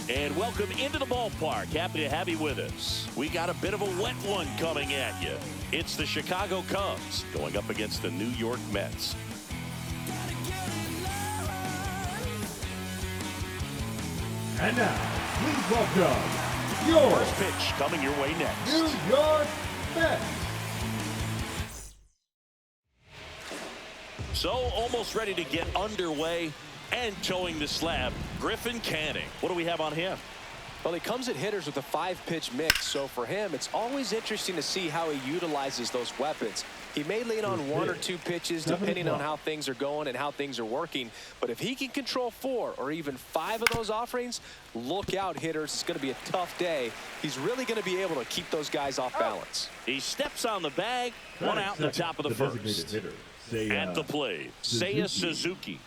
And welcome into the ballpark. Happy to have you with us. We got a bit of a wet one coming at you. It's the Chicago Cubs going up against the New York Mets. And now, please welcome your first pitch coming your way next. New York Mets. So almost ready to get underway and towing the slab, Griffin Canning. What do we have on him? Well, he comes at hitters with a 5-pitch mix, so for him, it's always interesting to see how he utilizes those weapons. He may lean on 1 or 2 pitches depending on how things are going and how things are working, but if he can control 4 or even 5 of those offerings, look out, hitters. It's going to be a tough day. He's really going to be able to keep those guys off balance. He steps on the bag, one out in the top of the first. At the plate, Seiya Suzuki.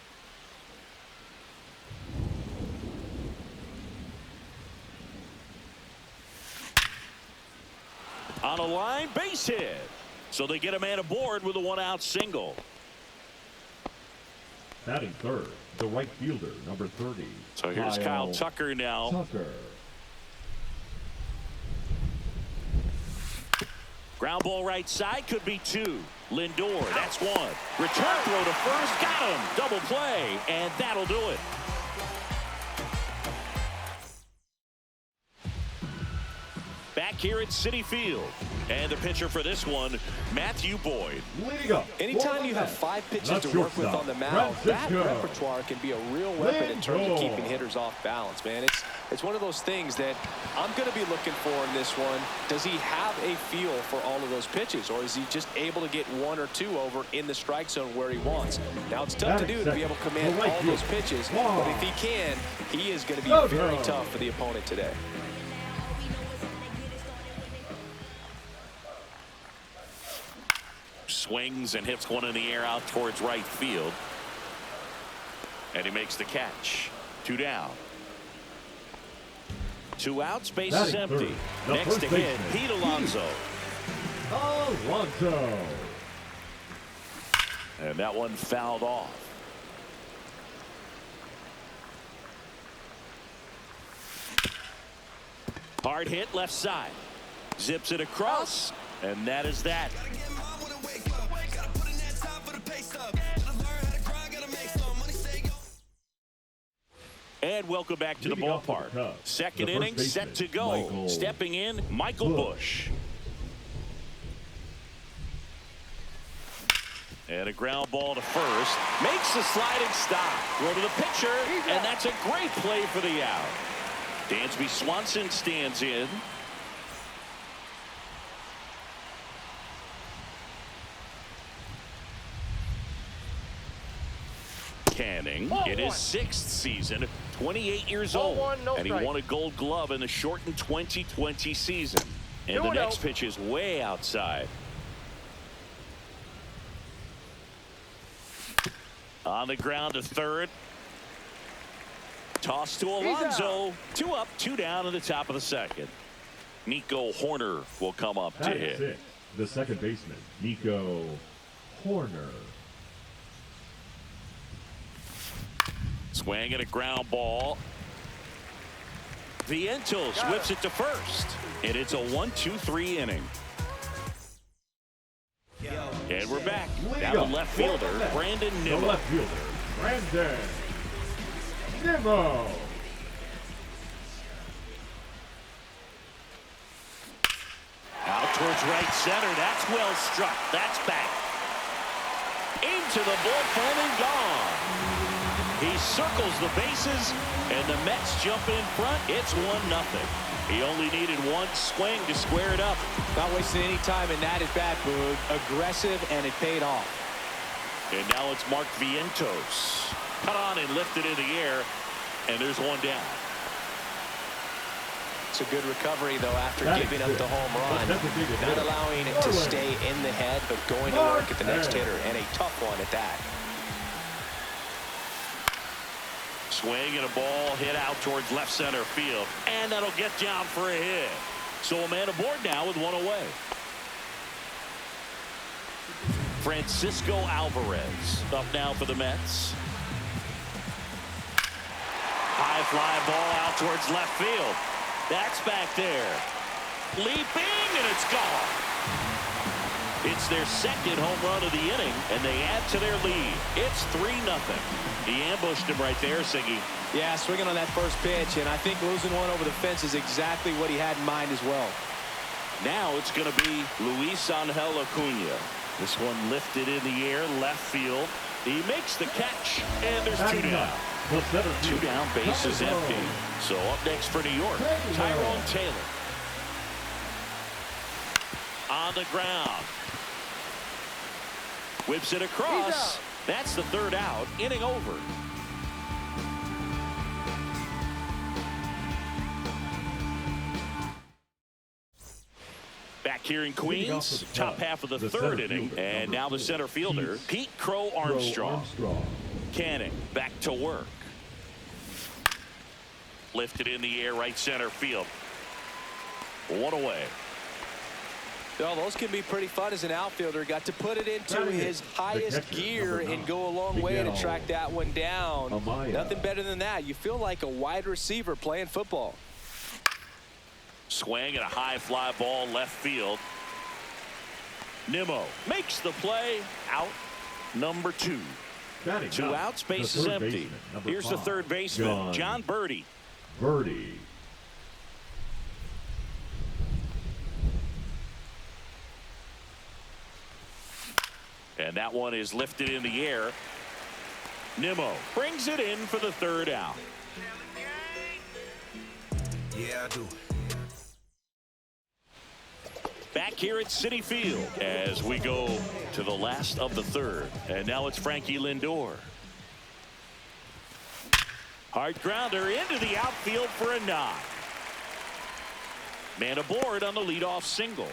On a line, base hit. So they get a man aboard with a 1-out single. Batting third, the right fielder, number 30. So here's Kyle Tucker now. Ground ball right side, could be 2. Lindor, that's 1. Return throw to first, got him. Double play, and that'll do it. Back here at Citi Field. And the pitcher for this one, Matthew Boyd. Anytime you have 5 pitches to work with on the mound, that repertoire can be a real weapon in terms of keeping hitters off balance, man. It's one of those things that I'm going to be looking for in this one. Does he have a feel for all of those pitches, or is he just able to get 1 or 2 over in the strike zone where he wants? Now, it's tough to do to be able to command all those pitches, but if he can, he is going to be very tough for the opponent today. Swings and hits one in the air out towards right field. And he makes the catch. 2 down. 2 outs, base is empty. Next to hit, Pete Alonso. And that one fouled off. Hard hit left side. Zips it across, and that is that. And welcome back to the ballpark. Second inning set to go. Stepping in, Michael Busch. And a ground ball to first. Makes the sliding stop. Throw to the pitcher, and that's a great play for the out. Dansby Swanson stands in. Canning in his 6th season, 28 years old, and he won a Gold Glove in the shortened 2020 season. And the next pitch is way outside. On the ground to third. Toss to Alonso. 2 up, 2 down in the top of the second. Nico Hoerner will come up to hit. The second baseman, Nico Hoerner. Swing and a ground ball. Vientos whips it to first. And it's a 1-2-3 inning. And we're back. Now the left fielder, Brandon Nimmo. The left fielder, Brandon Nimmo. Out towards right center. That's well struck. That's back. Into the bullpen and gone. He circles the bases, and the Mets jump in front. It's 1-0. He only needed 1 swing to square it up. Not wasting any time in that at bat, Boog. Aggressive, and it paid off. And now it's Mark Vientos. Cut on and lifted in the air, and there's 1 down. It's a good recovery, though, after giving up the home run. Not allowing it to stay in the head, but going to work at the next hitter, and a tough one at that. Swing and a ball hit out towards left center field, and that'll get down for a hit. So a man aboard now with 1 away. Francisco Alvarez up now for the Mets. fly ball out towards left field. That's back there. Leaping, and it's gone. It's their second home run of the inning, and they add to their lead. It's 3-0. He ambushed him right there, Siggy. Yeah, swinging on that first pitch, and I think losing one over the fence is exactly what he had in mind as well. Now it's going to be Luis Angel Acuna. This one lifted in the air, left field. He makes the catch, and there's 2 down. 2 down, base is empty. So up next for New York, Tyrone Taylor. On the ground. Whips it across. That's the 3rd out. Inning over. Back here in Queens, top half of the 3rd inning. And now the center fielder, Pete Crow Armstrong. Canning back to work. Lifted in the air, right center field. 1 away. Well, those can be pretty fun as an outfielder. Got to put it into his highest gear and go a long way to track that one down. Nothing better than that. You feel like a wide receiver playing football. Swing and a high fly ball left field. Nimmo makes the play. Out number 2. 2 outs, base is empty. Here's the 3rd baseman, John Birdie. And that one is lifted in the air. Nimmo brings it in for the 3rd out. Yeah, I do. Back here at Citi Field as we go to the last of the 3rd. And now it's Frankie Lindor. Hard grounder into the outfield for a knock. Man aboard on the leadoff single.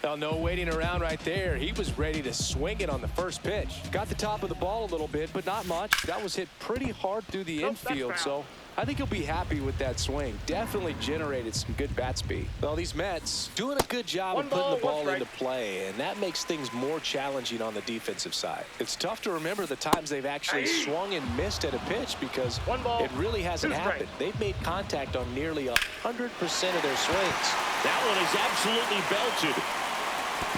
Well, no waiting around right there. He was ready to swing it on the first pitch. Got the top of the ball a little bit, but not much. That was hit pretty hard through the infield, so I think he'll be happy with that swing. Definitely generated some good bat speed. Well, these Mets doing a good job of putting the ball into play, and that makes things more challenging on the defensive side. It's tough to remember the times they've actually swung and missed at a pitch because it really hasn't happened. They've made contact on nearly 100% of their swings. That one is absolutely belted.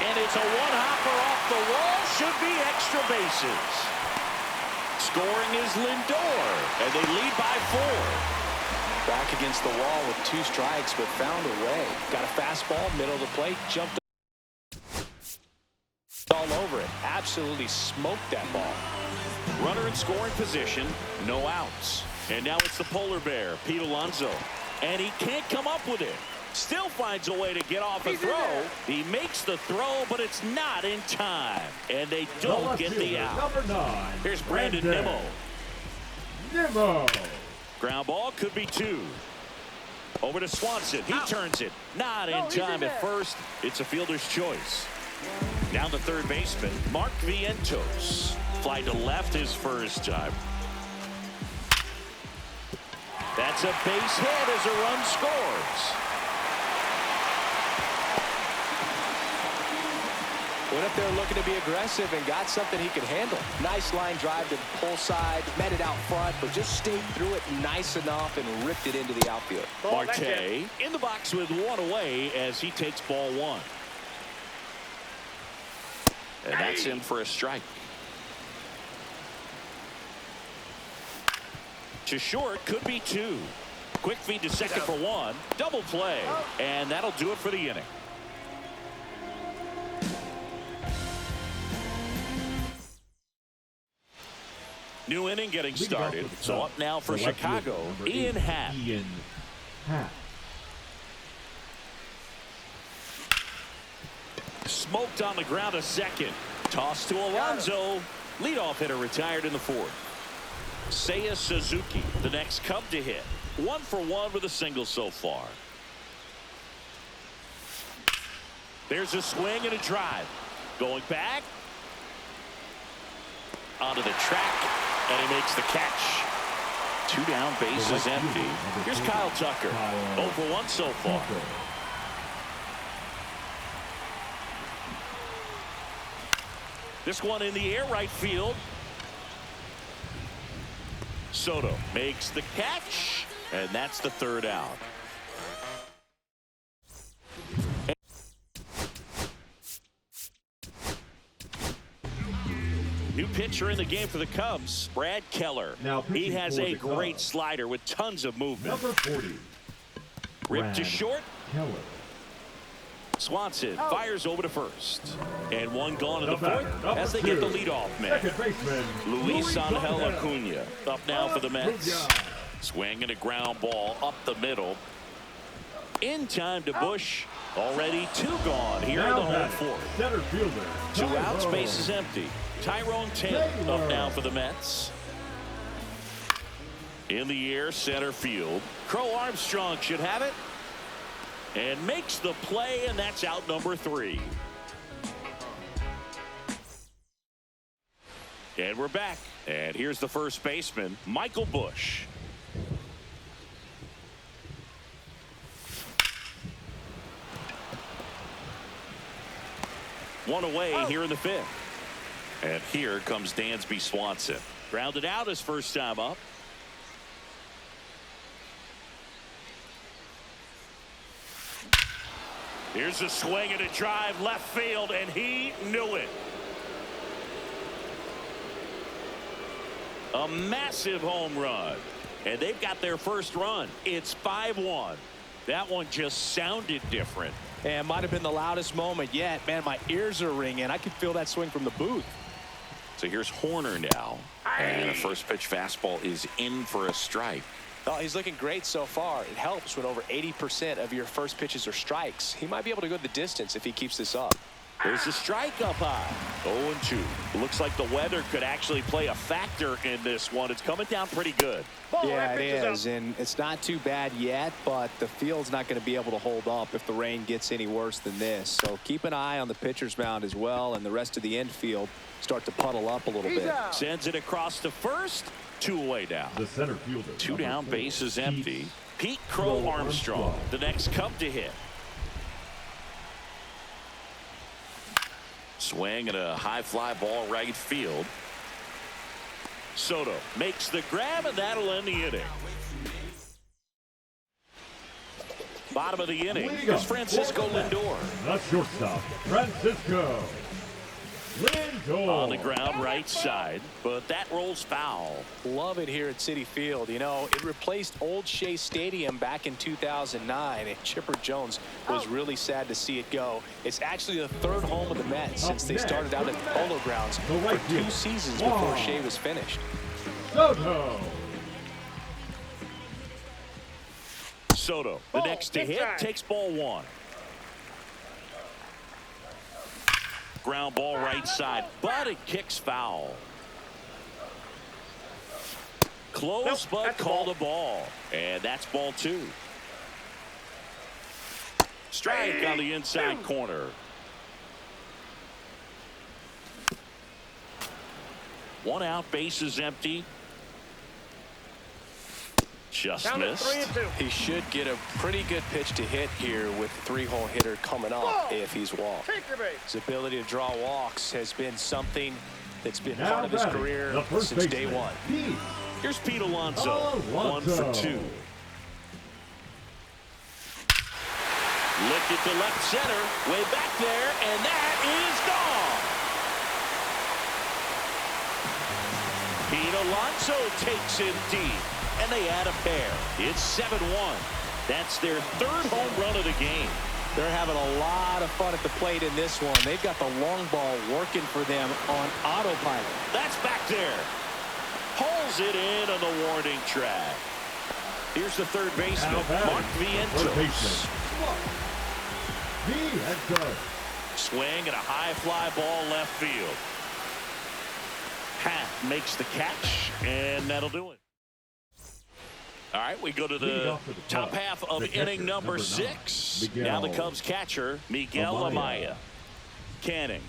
And it's a one-hopper off the wall. Should be extra bases. Scoring is Lindor, and they lead by 4. Back against the wall with 2 strikes, but found a way. Got a fastball, middle of the plate, jumped all over it. Absolutely smoked that ball. Runner in scoring position, no outs. And now it's the polar bear, Pete Alonso. And he can't come up with it. Still finds a way to get off a throw. He makes the throw, but it's not in time. And they don't get the out. Number 9. Here's Brandon Nimmo. Ground ball, could be 2. Over to Swanson. He turns it. Not in time at first. It's a fielder's choice. Now the 3rd baseman, Mark Vientos. Fly to left his first time. That's a base hit as a run scores. Went up there looking to be aggressive and got something he could handle. Nice line drive to the pull side, met it out front, but just stayed through it nice enough and ripped it into the outfield. Marte in the box with 1 away as he takes ball 1. And that's in for a strike. To short, could be 2. Quick feed to second for 1. Double play. And that'll do it for the inning. New inning getting started. So up now for Chicago, Ian Happ. Smoked on the ground a second. Toss to Alonso. Leadoff hitter retired in the 4th. Seiya Suzuki, the next Cub to hit. 1 for 1 with a single so far. There's a swing and a drive. Going back. Onto the track. And he makes the catch. 2 down, base is empty. Here's Kyle Tucker. 0 for 1 so far. This one in the air, right field. Soto makes the catch, and that's the third out. New pitcher in the game for the Cubs, Brad Keller. He has a great slider with tons of movement. Number 40. Ripped to short. Keller. Swanson fires over to first. And one gone in the fourth as they get the leadoff man. Second baseman, Luis Angel Acuna up now for the Mets. Swing and a ground ball up the middle. In time to Bush. Already 2 gone here in the home fourth. Center fielder. 2 outs, base is empty. Tyrone Taylor up now for the Mets. In the air, center field. Crow Armstrong should have it. And makes the play, and that's out number 3. And we're back. And here's the first baseman, Michael Bush. One away here in the 5th. And here comes Dansby Swanson. Grounded out his first time up. Here's a swing and a drive left field, and he knew it. A massive home run. And they've got their first run. It's 5-1. That one just sounded different. And might have been the loudest moment yet. Man, my ears are ringing. I could feel that swing from the booth. So here's Horner now. And a first pitch fastball is in for a strike. Oh, he's looking great so far. It helps when over 80% of your first pitches are strikes. He might be able to go the distance if he keeps this up. There's a strike up high. 0-2. Looks like the weather could actually play a factor in this one. It's coming down pretty good. Yeah, it is, and it's not too bad yet, but the field's not going to be able to hold up if the rain gets any worse than this. So keep an eye on the pitcher's mound as well, and the rest of the infield start to puddle up a little bit. Sends it across to first. 2 away now. The center fielder. 2 down, base is empty. Pete Crow Armstrong, the next Cub to hit. Swing and a high fly ball right field. Soto makes the grab, and that'll end the inning. Bottom of the inning is Francisco Lindor. The shortstop, Francisco Lindor. On the ground right side, but that rolls foul. Love it here at Citi Field. You know, it replaced Old Shea Stadium back in 2009, and Chipper Jones was really sad to see it go. It's actually the 3rd home of the Mets since they started out at Polo Grounds for 2 seasons before Shea was finished. Soto, the next to hit, takes ball 1. Ground ball right side, but it kicks foul. Close, but called a ball. And that's ball 2. Strike on the inside corner. 1 out, base is empty. Just missed. He should get a pretty good pitch to hit here with 3-hole hitter coming up if he's walked. His ability to draw walks has been something that's been part of his career since day 1. Here's Pete Alonso. 1 for 2. Licked it to left center. Way back there, and that is gone. Pete Alonso takes it deep. And they add a pair. It's 7-1. That's their 3rd home run of the game. They're having a lot of fun at the plate in this one. They've got the long ball working for them on autopilot. That's back there. Pulls it in on the warning track. Here's the third baseman, Mark Vientos. Swing and a high fly ball left field. Hath makes the catch, and that'll do it. All right, we go to the top half of inning number 6. Now the Cubs catcher, Miguel Amaya. Canning